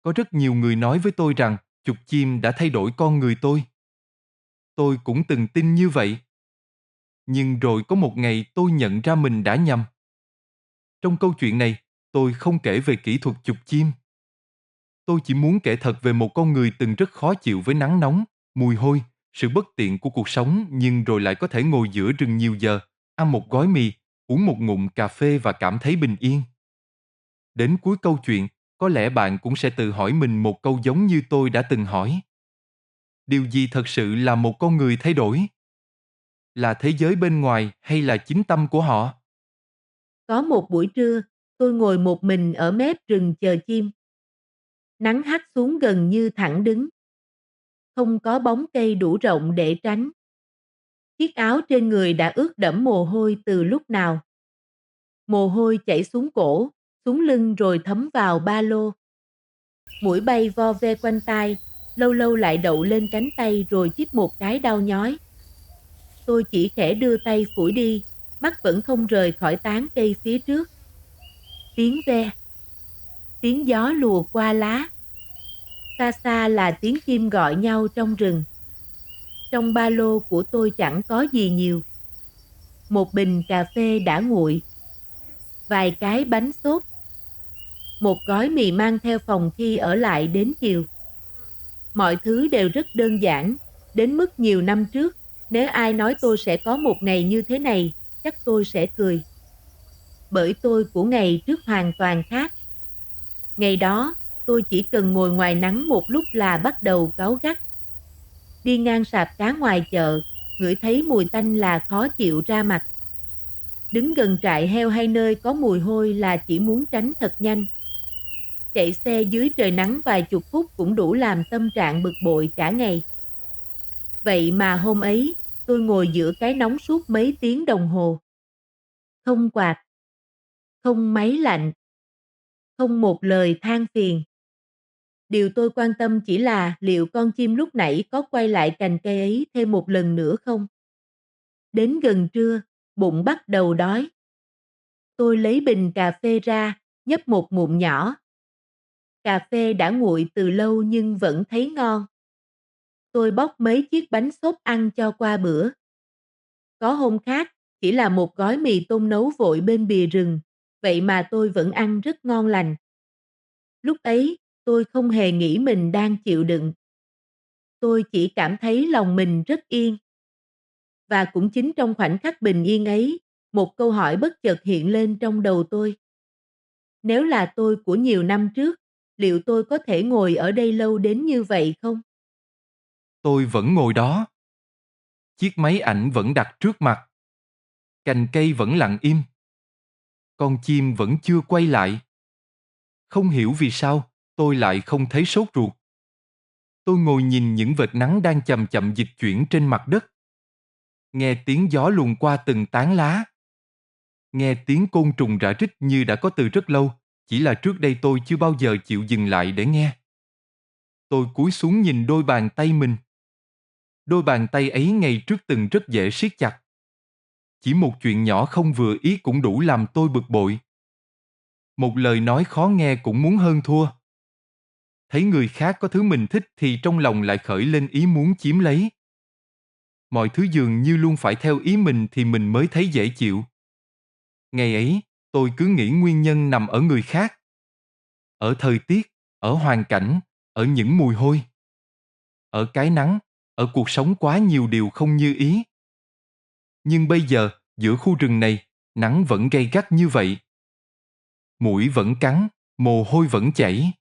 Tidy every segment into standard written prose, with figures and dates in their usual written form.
Có rất nhiều người nói với tôi rằng chụp chim đã thay đổi con người tôi. Tôi cũng từng tin như vậy. Nhưng rồi có một ngày tôi nhận ra mình đã nhầm. Trong câu chuyện này, tôi không kể về kỹ thuật chụp chim. Tôi chỉ muốn kể thật về một con người từng rất khó chịu với nắng nóng, mùi hôi, sự bất tiện của cuộc sống nhưng rồi lại có thể ngồi giữa rừng nhiều giờ, ăn một gói mì, uống một ngụm cà phê và cảm thấy bình yên. Đến cuối câu chuyện, có lẽ bạn cũng sẽ tự hỏi mình một câu giống như tôi đã từng hỏi. Điều gì thật sự là một con người thay đổi? Là thế giới bên ngoài hay là chính tâm của họ? Có một buổi trưa, tôi ngồi một mình ở mép rừng chờ chim. Nắng hắt xuống gần như thẳng đứng. Không có bóng cây đủ rộng để tránh. Chiếc áo trên người đã ướt đẫm mồ hôi từ lúc nào. Mồ hôi chảy xuống cổ, xuống lưng rồi thấm vào ba lô. Muỗi bay vo ve quanh tai, lâu lâu lại đậu lên cánh tay rồi chích một cái đau nhói. Tôi chỉ khẽ đưa tay phủi đi, mắt vẫn không rời khỏi tán cây phía trước. Tiếng ve, tiếng gió lùa qua lá. Xa xa là tiếng chim gọi nhau trong rừng. Trong ba lô của tôi chẳng có gì nhiều. Một bình cà phê đã nguội, vài cái bánh xốp, một gói mì mang theo phòng khi ở lại đến chiều. Mọi thứ đều rất đơn giản, đến mức nhiều năm trước, nếu ai nói tôi sẽ có một ngày như thế này, chắc tôi sẽ cười. Bởi tôi của ngày trước hoàn toàn khác. Ngày đó, tôi chỉ cần ngồi ngoài nắng một lúc là bắt đầu cáu gắt. Đi ngang sạp cá ngoài chợ, ngửi thấy mùi tanh là khó chịu ra mặt. Đứng gần trại heo hay nơi có mùi hôi là chỉ muốn tránh thật nhanh. Chạy xe dưới trời nắng vài chục phút cũng đủ làm tâm trạng bực bội cả ngày. Vậy mà hôm ấy, tôi ngồi giữa cái nóng suốt mấy tiếng đồng hồ. Không quạt, không máy lạnh, không một lời than phiền. Điều tôi quan tâm chỉ là liệu con chim lúc nãy có quay lại cành cây ấy thêm một lần nữa không? Đến gần trưa, bụng bắt đầu đói. Tôi lấy bình cà phê ra, nhấp một ngụm nhỏ. Cà phê đã nguội từ lâu nhưng vẫn thấy ngon. Tôi bóc mấy chiếc bánh xốp ăn cho qua bữa. Có hôm khác, chỉ là một gói mì tôm nấu vội bên bìa rừng, vậy mà tôi vẫn ăn rất ngon lành. Lúc ấy, tôi không hề nghĩ mình đang chịu đựng. Tôi chỉ cảm thấy lòng mình rất yên. Và cũng chính trong khoảnh khắc bình yên ấy, một câu hỏi bất chợt hiện lên trong đầu tôi. Nếu là tôi của nhiều năm trước, liệu tôi có thể ngồi ở đây lâu đến như vậy không? Tôi vẫn ngồi đó. Chiếc máy ảnh vẫn đặt trước mặt. Cành cây vẫn lặng im. Con chim vẫn chưa quay lại. Không hiểu vì sao, tôi lại không thấy sốt ruột. Tôi ngồi nhìn những vệt nắng đang chậm chậm dịch chuyển trên mặt đất. Nghe tiếng gió luồn qua từng tán lá. Nghe tiếng côn trùng rã rích như đã có từ rất lâu, chỉ là trước đây tôi chưa bao giờ chịu dừng lại để nghe. Tôi cúi xuống nhìn đôi bàn tay mình. Đôi bàn tay ấy ngày trước từng rất dễ siết chặt. Chỉ một chuyện nhỏ không vừa ý cũng đủ làm tôi bực bội. Một lời nói khó nghe cũng muốn hơn thua. Thấy người khác có thứ mình thích thì trong lòng lại khởi lên ý muốn chiếm lấy. Mọi thứ dường như luôn phải theo ý mình thì mình mới thấy dễ chịu. Ngày ấy, tôi cứ nghĩ nguyên nhân nằm ở người khác. Ở thời tiết, ở hoàn cảnh, ở những mùi hôi. Ở cái nắng, ở cuộc sống quá nhiều điều không như ý. Nhưng bây giờ, giữa khu rừng này, nắng vẫn gay gắt như vậy. Muỗi vẫn cắn, mồ hôi vẫn chảy.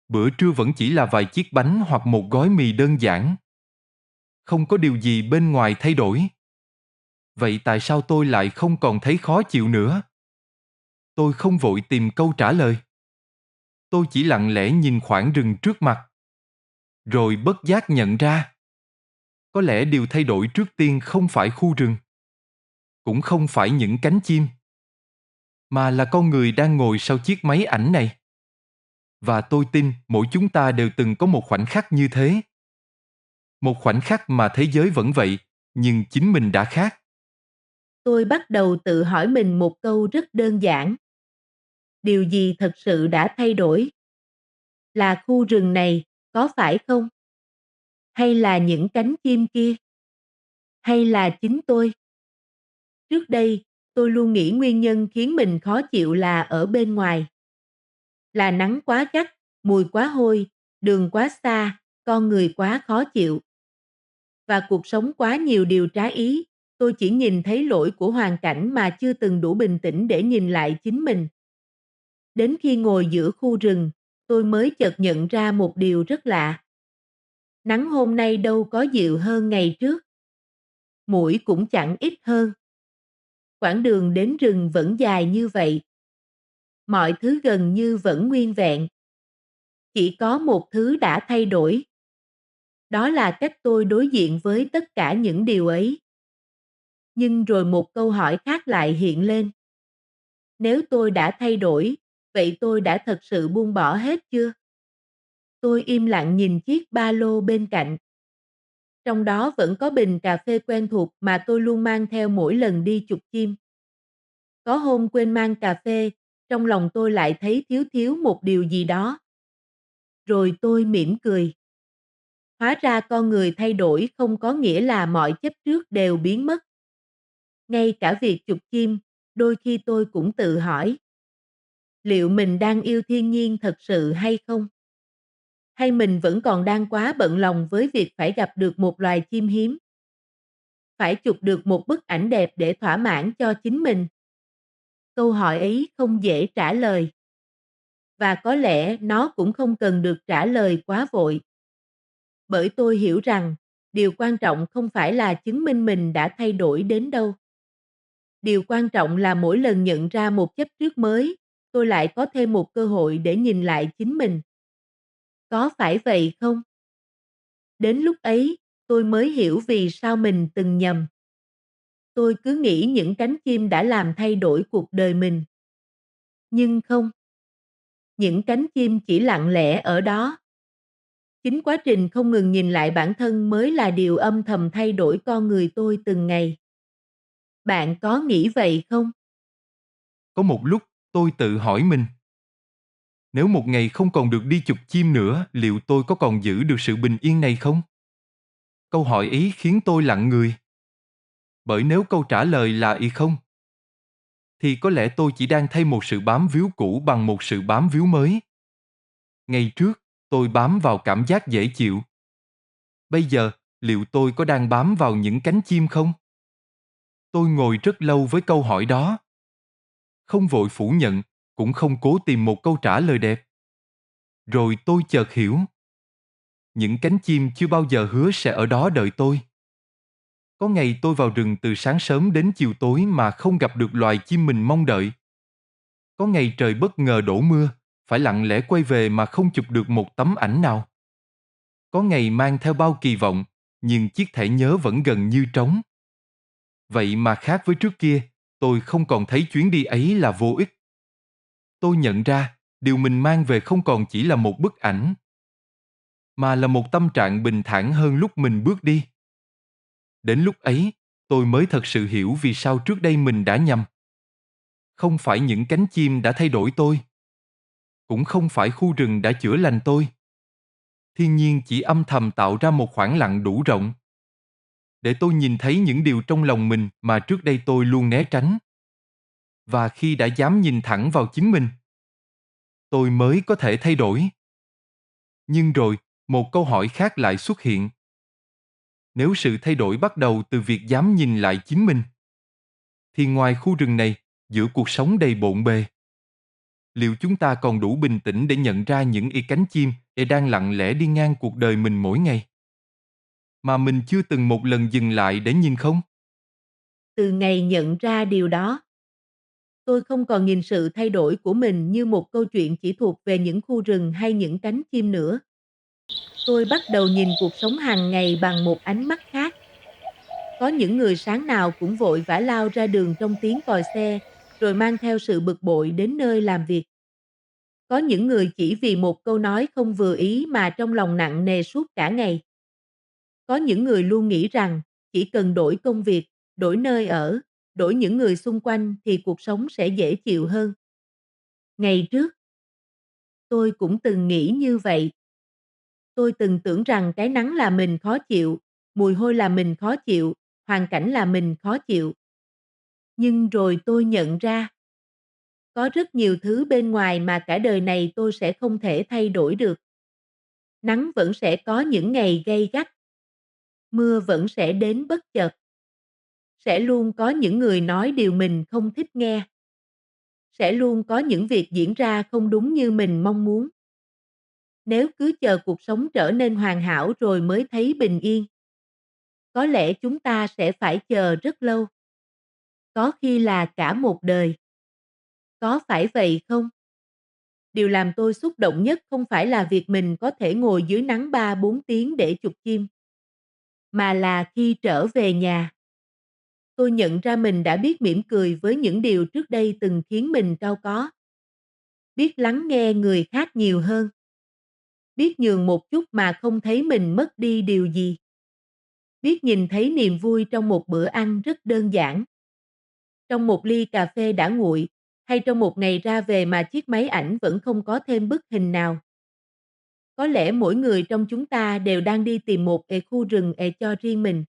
Bữa trưa vẫn chỉ là vài chiếc bánh hoặc một gói mì đơn giản. Không có điều gì bên ngoài thay đổi. Vậy tại sao tôi lại không còn thấy khó chịu nữa? Tôi không vội tìm câu trả lời. Tôi chỉ lặng lẽ nhìn khoảng rừng trước mặt. Rồi bất giác nhận ra. Có lẽ điều thay đổi trước tiên không phải khu rừng. Cũng không phải những cánh chim. Mà là con người đang ngồi sau chiếc máy ảnh này. Và tôi tin mỗi chúng ta đều từng có một khoảnh khắc như thế. Một khoảnh khắc mà thế giới vẫn vậy, nhưng chính mình đã khác. Tôi bắt đầu tự hỏi mình một câu rất đơn giản. Điều gì thật sự đã thay đổi? Là khu rừng này, có phải không? Hay là những cánh chim kia? Hay là chính tôi? Trước đây, tôi luôn nghĩ nguyên nhân khiến mình khó chịu là ở bên ngoài. Là nắng quá gắt, mùi quá hôi, đường quá xa, con người quá khó chịu. Và cuộc sống quá nhiều điều trái ý, tôi chỉ nhìn thấy lỗi của hoàn cảnh mà chưa từng đủ bình tĩnh để nhìn lại chính mình. Đến khi ngồi giữa khu rừng, tôi mới chợt nhận ra một điều rất lạ. Nắng hôm nay đâu có dịu hơn ngày trước. Muỗi cũng chẳng ít hơn. Quãng đường đến rừng vẫn dài như vậy. Mọi thứ gần như vẫn nguyên vẹn. Chỉ có một thứ đã thay đổi. Đó là cách tôi đối diện với tất cả những điều ấy. Nhưng rồi một câu hỏi khác lại hiện lên. Nếu tôi đã thay đổi, vậy tôi đã thật sự buông bỏ hết chưa? Tôi im lặng nhìn chiếc ba lô bên cạnh. Trong đó vẫn có bình cà phê quen thuộc mà tôi luôn mang theo mỗi lần đi chụp chim. Có hôm quên mang cà phê, trong lòng tôi lại thấy thiếu thiếu một điều gì đó. Rồi tôi mỉm cười. Hóa ra con người thay đổi không có nghĩa là mọi chấp trước đều biến mất. Ngay cả việc chụp chim, đôi khi tôi cũng tự hỏi. Liệu mình đang yêu thiên nhiên thật sự hay không? Hay mình vẫn còn đang quá bận lòng với việc phải gặp được một loài chim hiếm? Phải chụp được một bức ảnh đẹp để thỏa mãn cho chính mình? Câu hỏi ấy không dễ trả lời. Và có lẽ nó cũng không cần được trả lời quá vội. Bởi tôi hiểu rằng, điều quan trọng không phải là chứng minh mình đã thay đổi đến đâu. Điều quan trọng là mỗi lần nhận ra một chấp trước mới, tôi lại có thêm một cơ hội để nhìn lại chính mình. Có phải vậy không? Đến lúc ấy, tôi mới hiểu vì sao mình từng nhầm. Tôi cứ nghĩ những cánh chim đã làm thay đổi cuộc đời mình. Nhưng không. Những cánh chim chỉ lặng lẽ ở đó. Chính quá trình không ngừng nhìn lại bản thân mới là điều âm thầm thay đổi con người tôi từng ngày. Bạn có nghĩ vậy không? Có một lúc, tôi tự hỏi mình, nếu một ngày không còn được đi chụp chim nữa, liệu tôi có còn giữ được sự bình yên này không? Câu hỏi ấy khiến tôi lặng người. Bởi nếu câu trả lời là y không, thì có lẽ tôi chỉ đang thay một sự bám víu cũ bằng một sự bám víu mới. Ngày trước, tôi bám vào cảm giác dễ chịu. Bây giờ, liệu tôi có đang bám vào những cánh chim không? Tôi ngồi rất lâu với câu hỏi đó. Không vội phủ nhận, cũng không cố tìm một câu trả lời đẹp. Rồi tôi chợt hiểu. Những cánh chim chưa bao giờ hứa sẽ ở đó đợi tôi. Có ngày tôi vào rừng từ sáng sớm đến chiều tối mà không gặp được loài chim mình mong đợi. Có ngày trời bất ngờ đổ mưa, phải lặng lẽ quay về mà không chụp được một tấm ảnh nào. Có ngày mang theo bao kỳ vọng, nhưng chiếc thẻ nhớ vẫn gần như trống. Vậy mà khác với trước kia, tôi không còn thấy chuyến đi ấy là vô ích. Tôi nhận ra, điều mình mang về không còn chỉ là một bức ảnh, mà là một tâm trạng bình thản hơn lúc mình bước đi. Đến lúc ấy, tôi mới thật sự hiểu vì sao trước đây mình đã nhầm. Không phải những cánh chim đã thay đổi tôi, cũng không phải khu rừng đã chữa lành tôi. Thiên nhiên chỉ âm thầm tạo ra một khoảng lặng đủ rộng để tôi nhìn thấy những điều trong lòng mình mà trước đây tôi luôn né tránh. Và khi đã dám nhìn thẳng vào chính mình, tôi mới có thể thay đổi. Nhưng rồi, một câu hỏi khác lại xuất hiện. Nếu sự thay đổi bắt đầu từ việc dám nhìn lại chính mình, thì ngoài khu rừng này, giữa cuộc sống đầy bộn bề, liệu chúng ta còn đủ bình tĩnh để nhận ra những y cánh chim đang lặng lẽ đi ngang cuộc đời mình mỗi ngày, mà mình chưa từng một lần dừng lại để nhìn không? Từ ngày nhận ra điều đó, tôi không còn nhìn sự thay đổi của mình như một câu chuyện chỉ thuộc về những khu rừng hay những cánh chim nữa. Tôi bắt đầu nhìn cuộc sống hàng ngày bằng một ánh mắt khác. Có những người sáng nào cũng vội vã lao ra đường trong tiếng còi xe, rồi mang theo sự bực bội đến nơi làm việc. Có những người chỉ vì một câu nói không vừa ý mà trong lòng nặng nề suốt cả ngày. Có những người luôn nghĩ rằng chỉ cần đổi công việc, đổi nơi ở, đổi những người xung quanh thì cuộc sống sẽ dễ chịu hơn. Ngày trước, tôi cũng từng nghĩ như vậy. Tôi từng tưởng rằng cái nắng là mình khó chịu, mùi hôi là mình khó chịu, hoàn cảnh là mình khó chịu. Nhưng rồi tôi nhận ra, có rất nhiều thứ bên ngoài mà cả đời này tôi sẽ không thể thay đổi được. Nắng vẫn sẽ có những ngày gay gắt. Mưa vẫn sẽ đến bất chợt. Sẽ luôn có những người nói điều mình không thích nghe. Sẽ luôn có những việc diễn ra không đúng như mình mong muốn. Nếu cứ chờ cuộc sống trở nên hoàn hảo rồi mới thấy bình yên, có lẽ chúng ta sẽ phải chờ rất lâu. Có khi là cả một đời. Có phải vậy không? Điều làm tôi xúc động nhất không phải là việc mình có thể ngồi dưới nắng 3-4 tiếng để chụp chim, mà là khi trở về nhà. Tôi nhận ra mình đã biết mỉm cười với những điều trước đây từng khiến mình cau có. Biết lắng nghe người khác nhiều hơn. Biết nhường một chút mà không thấy mình mất đi điều gì. Biết nhìn thấy niềm vui trong một bữa ăn rất đơn giản. Trong một ly cà phê đã nguội, hay trong một ngày ra về mà chiếc máy ảnh vẫn không có thêm bức hình nào. Có lẽ mỗi người trong chúng ta đều đang đi tìm một khu rừng cho riêng mình.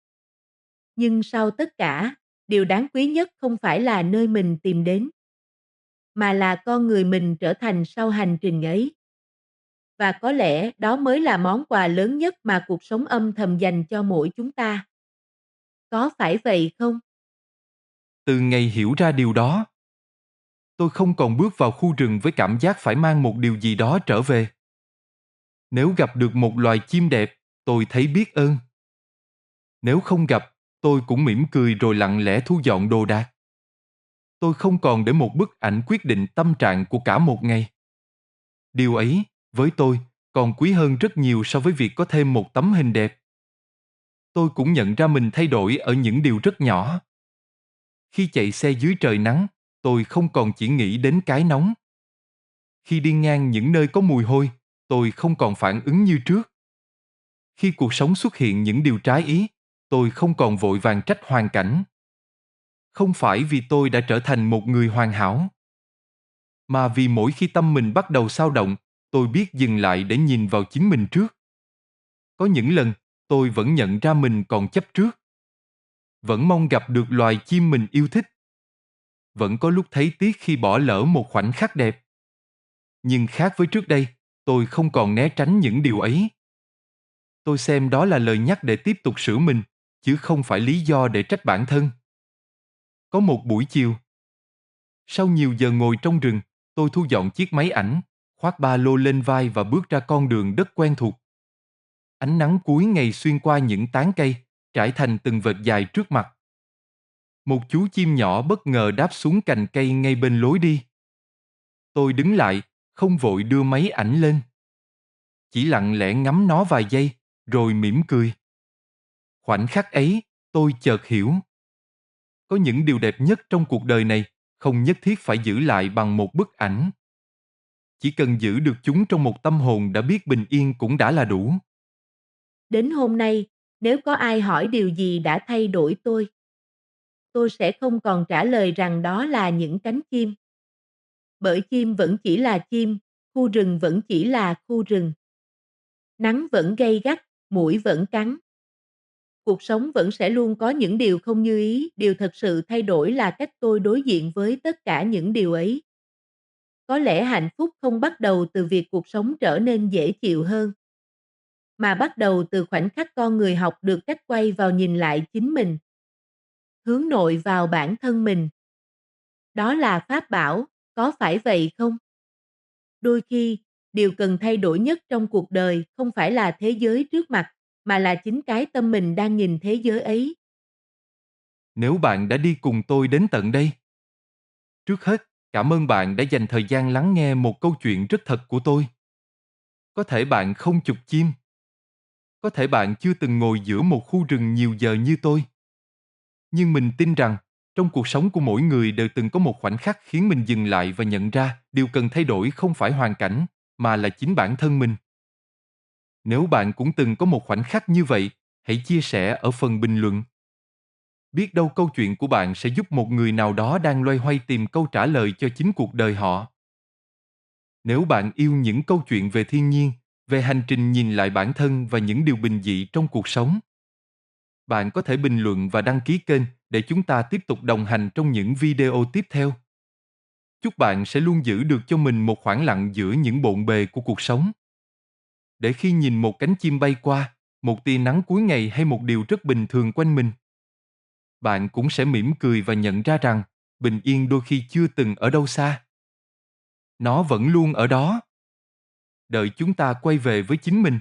Nhưng sau tất cả, điều đáng quý nhất không phải là nơi mình tìm đến, mà là con người mình trở thành sau hành trình ấy. Và có lẽ đó mới là món quà lớn nhất mà cuộc sống âm thầm dành cho mỗi chúng ta. Có phải vậy không? Từ ngày hiểu ra điều đó, tôi không còn bước vào khu rừng với cảm giác phải mang một điều gì đó trở về. Nếu gặp được một loài chim đẹp, tôi thấy biết ơn. Nếu không gặp, tôi cũng mỉm cười rồi lặng lẽ thu dọn đồ đạc. Tôi không còn để một bức ảnh quyết định tâm trạng của cả một ngày. Điều ấy, với tôi, còn quý hơn rất nhiều so với việc có thêm một tấm hình đẹp. Tôi cũng nhận ra mình thay đổi ở những điều rất nhỏ. Khi chạy xe dưới trời nắng, tôi không còn chỉ nghĩ đến cái nóng. Khi đi ngang những nơi có mùi hôi, tôi không còn phản ứng như trước. Khi cuộc sống xuất hiện những điều trái ý, tôi không còn vội vàng trách hoàn cảnh. Không phải vì tôi đã trở thành một người hoàn hảo, mà vì mỗi khi tâm mình bắt đầu xao động, tôi biết dừng lại để nhìn vào chính mình trước. Có những lần, tôi vẫn nhận ra mình còn chấp trước. Vẫn mong gặp được loài chim mình yêu thích. Vẫn có lúc thấy tiếc khi bỏ lỡ một khoảnh khắc đẹp. Nhưng khác với trước đây, tôi không còn né tránh những điều ấy. Tôi xem đó là lời nhắc để tiếp tục sửa mình, chứ không phải lý do để trách bản thân. Có một buổi chiều, sau nhiều giờ ngồi trong rừng, tôi thu dọn chiếc máy ảnh, khoác ba lô lên vai và bước ra con đường đất quen thuộc. Ánh nắng cuối ngày xuyên qua những tán cây, trải thành từng vệt dài trước mặt. Một chú chim nhỏ bất ngờ đáp xuống cành cây ngay bên lối đi. Tôi đứng lại, không vội đưa máy ảnh lên. Chỉ lặng lẽ ngắm nó vài giây, rồi mỉm cười. Khoảnh khắc ấy, tôi chợt hiểu. Có những điều đẹp nhất trong cuộc đời này không nhất thiết phải giữ lại bằng một bức ảnh. Chỉ cần giữ được chúng trong một tâm hồn đã biết bình yên cũng đã là đủ. Đến hôm nay, nếu có ai hỏi điều gì đã thay đổi tôi sẽ không còn trả lời rằng đó là những cánh chim. Bởi chim vẫn chỉ là chim, khu rừng vẫn chỉ là khu rừng. Nắng vẫn gay gắt, muỗi vẫn cắn. Cuộc sống vẫn sẽ luôn có những điều không như ý, điều thật sự thay đổi là cách tôi đối diện với tất cả những điều ấy. Có lẽ hạnh phúc không bắt đầu từ việc cuộc sống trở nên dễ chịu hơn, mà bắt đầu từ khoảnh khắc con người học được cách quay vào nhìn lại chính mình, hướng nội vào bản thân mình. Đó là pháp bảo, có phải vậy không? Đôi khi, điều cần thay đổi nhất trong cuộc đời không phải là thế giới trước mặt, mà là chính cái tâm mình đang nhìn thế giới ấy. Nếu bạn đã đi cùng tôi đến tận đây, trước hết, cảm ơn bạn đã dành thời gian lắng nghe một câu chuyện rất thật của tôi. Có thể bạn không chụp chim. Có thể bạn chưa từng ngồi giữa một khu rừng nhiều giờ như tôi. Nhưng mình tin rằng, trong cuộc sống của mỗi người đều từng có một khoảnh khắc khiến mình dừng lại và nhận ra điều cần thay đổi không phải hoàn cảnh, mà là chính bản thân mình. Nếu bạn cũng từng có một khoảnh khắc như vậy, hãy chia sẻ ở phần bình luận. Biết đâu câu chuyện của bạn sẽ giúp một người nào đó đang loay hoay tìm câu trả lời cho chính cuộc đời họ. Nếu bạn yêu những câu chuyện về thiên nhiên, về hành trình nhìn lại bản thân và những điều bình dị trong cuộc sống, bạn có thể bình luận và đăng ký kênh để chúng ta tiếp tục đồng hành trong những video tiếp theo. Chúc bạn sẽ luôn giữ được cho mình một khoảng lặng giữa những bộn bề của cuộc sống. Để khi nhìn một cánh chim bay qua, một tia nắng cuối ngày hay một điều rất bình thường quanh mình, bạn cũng sẽ mỉm cười và nhận ra rằng bình yên đôi khi chưa từng ở đâu xa. Nó vẫn luôn ở đó, đợi chúng ta quay về với chính mình.